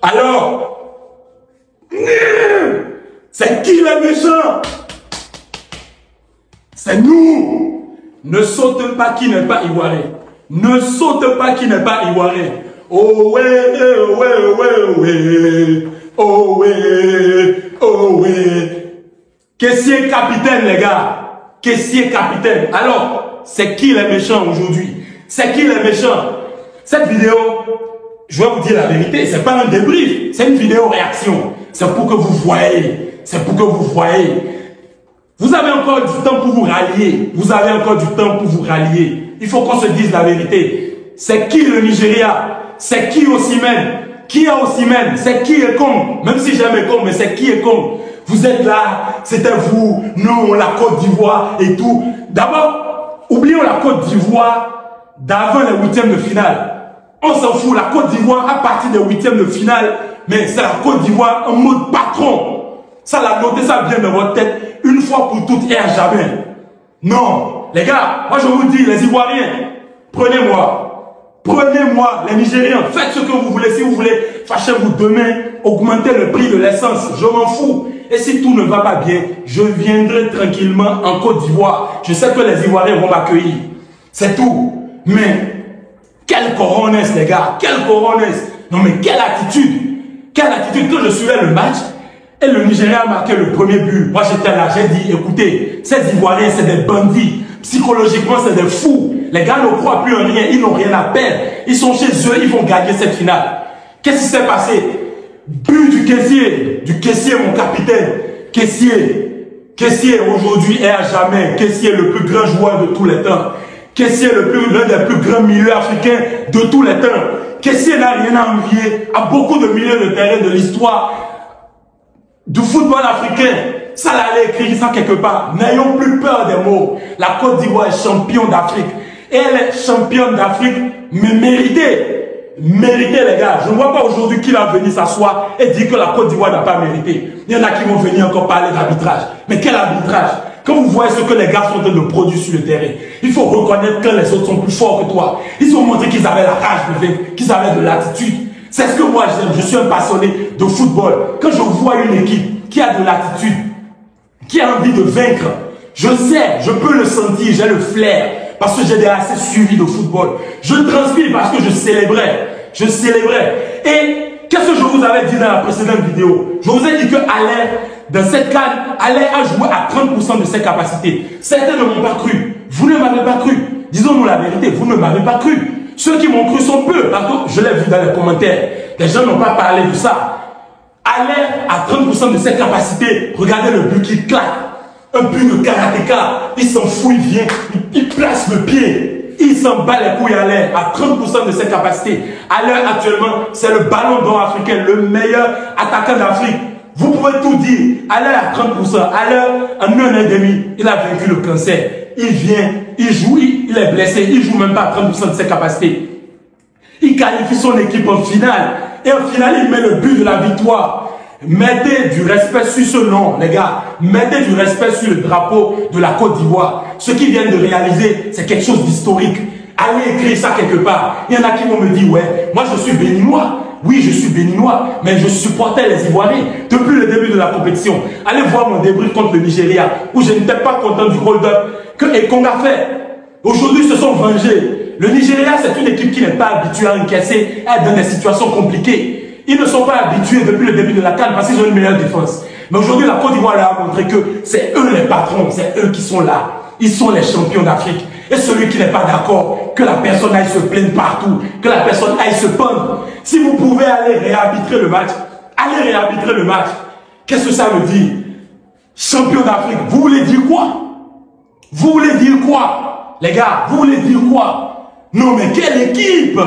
Alors, c'est qui les méchants? C'est nous. Ne saute pas qui n'est pas ivoirien. Ne saute pas qui n'est pas ivoirien. Oh ouais, oh ouais, oh ouais, oh ouais. Oh ouais, oh ouais. Caissier capitaine, les gars. Caissier capitaine. Alors, c'est qui les méchants aujourd'hui? C'est qui les méchants? Cette vidéo, je vais vous dire la vérité, c'est pas un débrief, c'est une vidéo réaction. C'est pour que vous voyez. C'est pour que vous voyez. Vous avez encore du temps pour vous rallier. Vous avez encore du temps pour vous rallier. Il faut qu'on se dise la vérité. C'est qui le Nigeria? C'est qui Osimhen? Qui est Osimhen? C'est qui Ekong? Même si j'aime Ekong, mais c'est qui Ekong? Vous êtes là, c'était vous, nous, la Côte d'Ivoire et tout. D'abord, oublions la Côte d'Ivoire d'avant les huitièmes de finale. On s'en fout, la Côte d'Ivoire à partir des huitièmes de finale, mais c'est la Côte d'Ivoire en mode patron. Ça, la notez ça bien dans votre tête, une fois pour toutes et à jamais. Non, les gars, moi je vous dis, les Ivoiriens, prenez-moi. Prenez-moi, les Nigériens, faites ce que vous voulez. Si vous voulez, fâchez-vous demain, augmentez le prix de l'essence, je m'en fous. Et si tout ne va pas bien, je viendrai tranquillement en Côte d'Ivoire. Je sais que les Ivoiriens vont m'accueillir. C'est tout. Mais, quelle coronesse, les gars, quelle coronesse. Non mais quelle attitude. Quelle attitude. Quand je suivais le match, et le Nigeria a marqué le premier but. Moi j'étais là, j'ai dit, écoutez, ces Ivoiriens, c'est des bandits. Psychologiquement, c'est des fous. Les gars ne croient plus en rien, ils n'ont rien à perdre. Ils sont chez eux, ils vont gagner cette finale. Qu'est-ce qui s'est passé? But du caissier, mon capitaine. Caissier aujourd'hui et à jamais. Caissier, le plus grand joueur de tous les temps. Caissier, l'un des plus grands milieux africains de tous les temps. Caissier n'a rien à envier à beaucoup de milieux de terrain de l'histoire du football africain. Ça l'allait écrire ça quelque part. N'ayons plus peur des mots. La Côte d'Ivoire est championne d'Afrique. Et elle est championne d'Afrique, mais méritée. Méritée, les gars. Je ne vois pas aujourd'hui qui va venir s'asseoir et dire que la Côte d'Ivoire n'a pas mérité. Il y en a qui vont venir encore parler d'arbitrage. Mais quel arbitrage? Quand vous voyez ce que les gars sont en train de produire sur le terrain, il faut reconnaître que les autres sont plus forts que toi. Ils ont montré qu'ils avaient la rage de vaincre, qu'ils avaient de l'attitude. C'est ce que moi j'aime. Je suis un passionné de football. Quand je vois une équipe qui a de l'attitude, qui a envie de vaincre, je sais, je peux le sentir, j'ai le flair, parce que j'ai assez suivi de football. Je transpire parce que je célébrais. Je célébrais. Et qu'est-ce que je vous avais dit dans la précédente vidéo? Je vous ai dit que Allaire, dans cette CAN, Allaire a joué à 30% de ses capacités. Certains ne m'ont pas cru. Vous ne m'avez pas cru. Disons-nous la vérité, vous ne m'avez pas cru. Ceux qui m'ont cru sont peu. Parce que je l'ai vu dans les commentaires. Les gens n'ont pas parlé de ça. Allaire à 30% de ses capacités. Regardez le but qu'il claque. Un but de karatéka. Il s'en fout, il vient. Il place le pied. Il s'en bat les couilles à l'air à 30% de ses capacités. À l'heure actuellement, c'est le ballon d'or africain, le meilleur attaquant d'Afrique. Vous pouvez tout dire. À l'heure à 30%. À l'heure, en 1 an et demi, il a vaincu le cancer. Il vient, il joue, il est blessé. Il joue même pas à 30% de ses capacités. Il qualifie son équipe en finale. Et en finale, il met le but de la victoire. Mettez du respect sur ce nom, les gars. Mettez du respect sur le drapeau de la Côte d'Ivoire. Ce qu'ils viennent de réaliser, c'est quelque chose d'historique. Allez écrire ça quelque part. Il y en a qui vont me dire, ouais, moi je suis béninois. Oui, je suis béninois, mais je supportais les Ivoiriens depuis le début de la compétition. Allez voir mon débrief contre le Nigeria, où je n'étais pas content du hold-up que Ekong a fait. Aujourd'hui, ils se sont vengés. Le Nigeria, c'est une équipe qui n'est pas habituée à encaisser, à être dans des situations compliquées. Ils ne sont pas habitués depuis le début de la CAN parce qu'ils ont une meilleure défense. Mais aujourd'hui, la Côte d'Ivoire leur a montré que c'est eux les patrons, c'est eux qui sont là. Ils sont les champions d'Afrique. Et celui qui n'est pas d'accord, que la personne aille se plaindre partout, que la personne aille se pendre. Si vous pouvez aller réarbitrer le match, allez réarbitrer le match. Qu'est-ce que ça veut dire? Champion d'Afrique, vous voulez dire quoi? Vous voulez dire quoi? Les gars, vous voulez dire quoi? Non mais quelle équipe?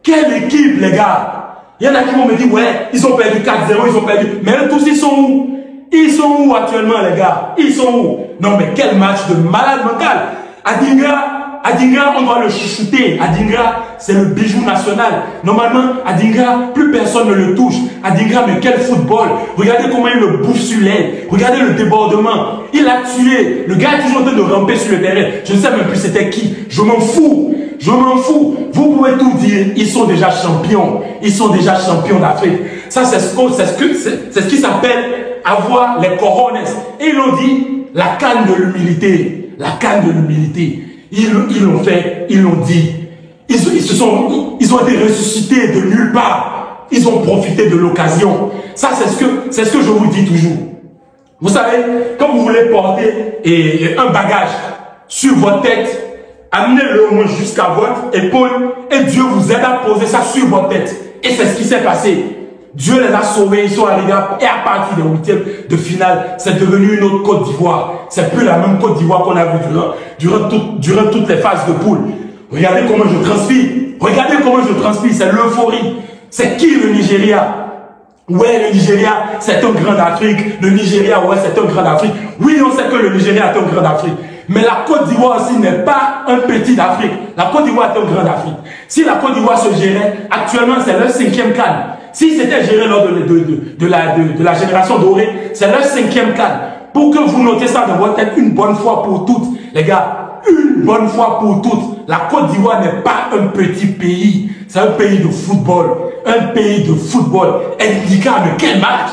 Quelle équipe, les gars? Il y en a qui vont me dire, ouais, ils ont perdu 4-0, ils ont perdu. Mais eux tous, ils sont où? Ils sont où actuellement, les gars? Ils sont où? Non, mais quel match de malade mental. Adingra, on doit le chouchouter. Adingra, c'est le bijou national. Normalement, Adingra, plus personne ne le touche. Adingra, mais quel football. Regardez comment il le bouffe sur l'aile. Regardez le débordement. Il a tué. Le gars est toujours en train de ramper sur le terrain. Je ne sais même plus c'était qui. Je m'en fous. je m'en fous. Vous pouvez tout dire, ils sont déjà champions. Ils sont déjà champions d'Afrique. Ça, c'est ce qui s'appelle avoir les cojones. Et ils l'ont dit, la canne de l'humilité. La canne de l'humilité. Ils l'ont fait, ils l'ont dit. Ils ont été ressuscités de nulle part. Ils ont profité de l'occasion. Ça, c'est ce que je vous dis toujours. Vous savez, quand vous voulez porter un bagage sur votre tête, amenez-le au moins jusqu'à votre épaule et Dieu vous aide à poser ça sur votre tête. Et c'est ce qui s'est passé. Dieu les a sauvés, ils sont arrivés et à partir des huitièmes de finale, c'est devenu une autre Côte d'Ivoire. C'est plus la même Côte d'Ivoire qu'on a vue durant toutes les phases de poule. Regardez comment je transpire. Regardez comment je transpire. C'est l'euphorie. C'est qui le Nigeria? Ouais, le Nigeria, c'est un grand d'Afrique. Le Nigeria, ouais, c'est un grand d'Afrique. Oui, on sait que le Nigeria est un grand d'Afrique. Mais la Côte d'Ivoire aussi n'est pas un petit d'Afrique. La Côte d'Ivoire est un grand d'Afrique. Si la Côte d'Ivoire se gérait, actuellement, c'est leur 5e CAN. Si c'était géré lors de la génération dorée, c'est leur 5e CAN. Pour que vous notez ça dans votre tête une bonne fois pour toutes, les gars, une bonne fois pour toutes, la Côte d'Ivoire n'est pas un petit pays. C'est un pays de football. Un pays de football. Et Nika, mais quel match!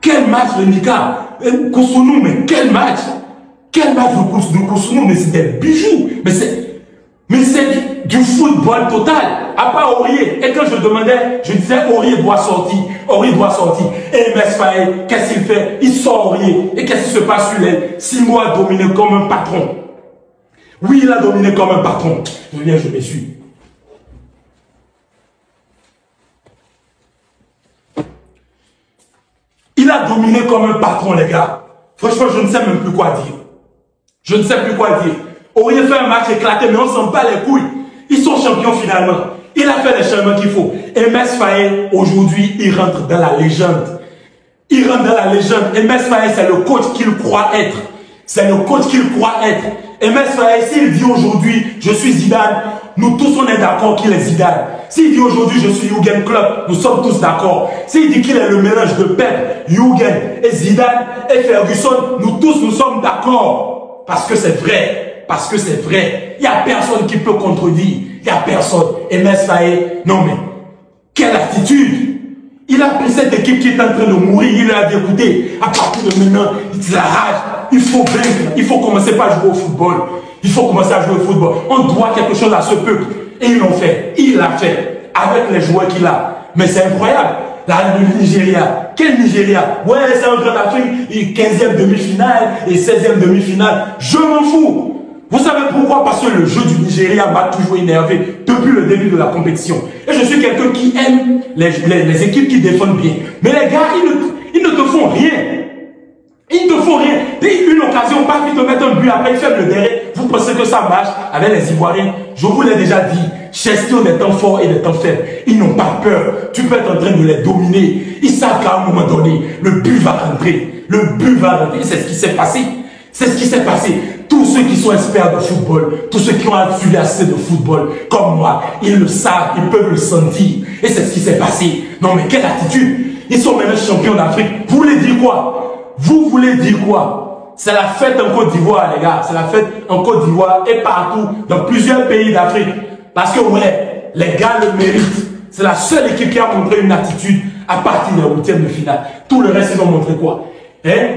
Quel match le Nika! Koussounou, mais quel match! Quel match de Koussounou, mais c'est des bijoux! Mais c'est du football total. À part Aurier. Et quand je demandais, je disais Aurier doit sortir. Aurier doit sortir. Et MS Faye, qu'est-ce qu'il fait? Il sort Aurier. Et qu'est-ce qui se passe sur les 6 mois dominé comme un patron? Oui, il a dominé comme un patron. Je viens, je me suis. Il a dominé comme un patron, les gars. Franchement, je ne sais même plus quoi dire. Je ne sais plus quoi dire. Aurier fait un match éclaté, mais on ne sent pas les couilles. Ils sont champions finalement. Il a fait les changements qu'il faut. Et MS Faye, aujourd'hui, il rentre dans la légende. Il rentre dans la légende. Et MS Faye, c'est le coach qu'il croit être. C'est le coach qu'il croit être. Et MS Faye, s'il dit aujourd'hui, je suis Zidane, nous tous on est d'accord qu'il est Zidane. S'il dit aujourd'hui, je suis Jürgen Klopp, nous sommes tous d'accord. S'il dit qu'il est le mélange de Pep, Jürgen et Zidane et Ferguson, nous tous nous sommes d'accord. Parce que c'est vrai. Parce que c'est vrai. Il n'y a personne qui peut contredire. Il n'y a personne. Et MS Faye, non mais, quelle attitude! Il a pris cette équipe qui est en train de mourir, il a dit écoutez, à partir de maintenant, il la rage, il faut vaincre, il faut commencer par jouer au football. Il faut commencer à jouer au football. On doit quelque chose à ce peuple. Et ils l'ont fait. Il l'a fait. Avec les joueurs qu'il a. Mais c'est incroyable. Là, le Nigeria. Quel Nigeria? Ouais, c'est un grand d'Afrique. 15e demi-finale et 16e demi-finale. Je m'en fous. Vous savez pourquoi? Parce que le jeu du Nigeria m'a toujours énervé depuis le début de la compétition. Et je suis quelqu'un qui aime les équipes qui défendent bien. Mais les gars, ils ne te font rien. Ils ne te font rien. Dès une occasion, pas qu'ils te mettent un but, après ils ferment le derrière. Vous pensez que ça marche avec les Ivoiriens? Je vous l'ai déjà dit. Gestion des temps forts et des temps faibles. Ils n'ont pas peur. Tu peux être en train de les dominer. Ils savent qu'à un moment donné, le but va rentrer. Le but va rentrer. C'est ce qui s'est passé. C'est ce qui s'est passé. Tous ceux qui sont experts de football, tous ceux qui ont étudié assez de football, comme moi, ils le savent, ils peuvent le sentir. Et c'est ce qui s'est passé. Non mais quelle attitude! Ils sont maintenant champions d'Afrique. Vous voulez dire quoi? Vous voulez dire quoi? C'est la fête en Côte d'Ivoire, les gars. C'est la fête en Côte d'Ivoire et partout, dans plusieurs pays d'Afrique. Parce que ouais, les gars le méritent. C'est la seule équipe qui a montré une attitude à partir des huitièmes de finale. Tout le reste, ils ont montré quoi?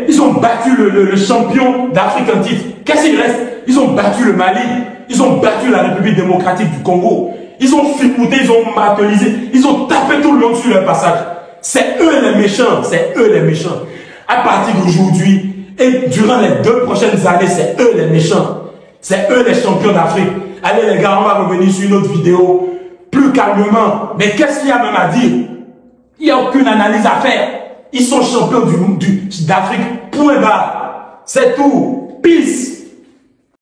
Ils ont battu le champion d'Afrique en titre. Qu'est-ce qu'il reste? Ils ont battu le Mali. Ils ont battu la République démocratique du Congo. Ils ont filmouté, ils ont martelisé. Ils ont tapé tout le monde sur leur passage. C'est eux les méchants. C'est eux les méchants. À partir d'aujourd'hui et durant les 2 prochaines années, c'est eux les méchants. C'est eux les champions d'Afrique. Allez les gars, on va revenir sur une autre vidéo plus calmement. Mais qu'est-ce qu'il y a même à dire? Il n'y a aucune analyse à faire. Ils sont champions d'Afrique. Point barre. C'est tout. Peace.